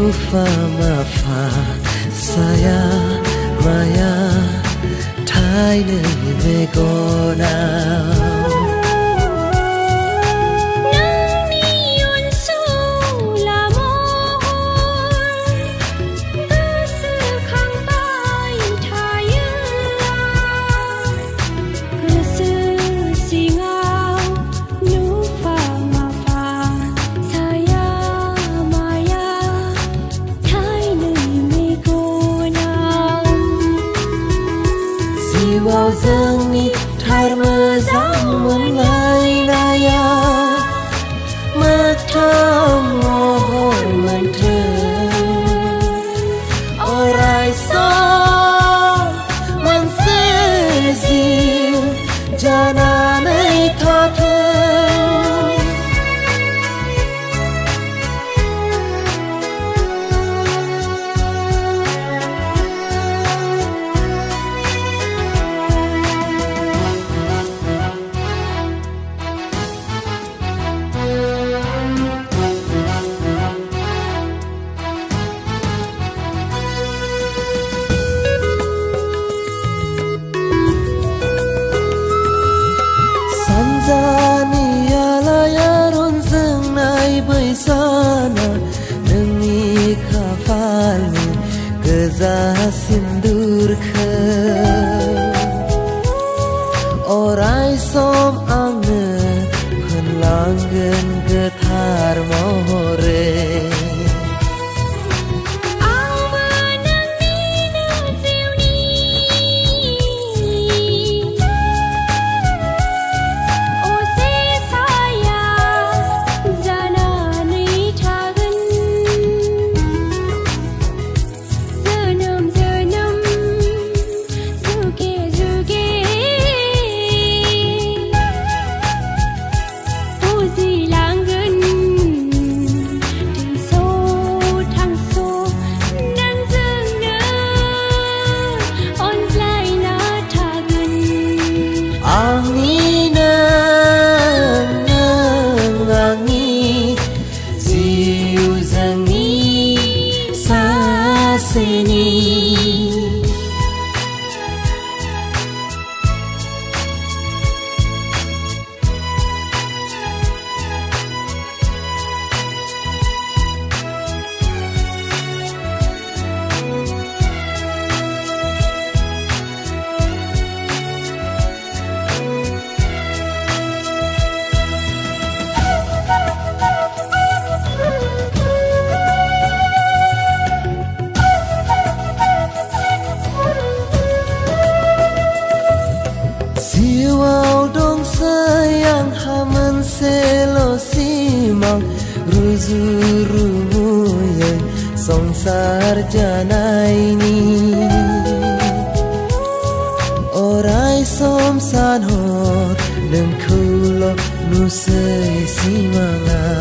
Nufa mafa saya maya Thai nơi về cô nào vào dương ni thar mơ giang muốn ngay naya mơ trong ngô hồn mân thơ orai son man se ziu jana nei tha thơ sana demi kafalmu geza sindur ke orai som ange penlanggen getar mohore selo simang ruzurumu yang songsar jana ini orai som sanhor dan kulo nusai simanga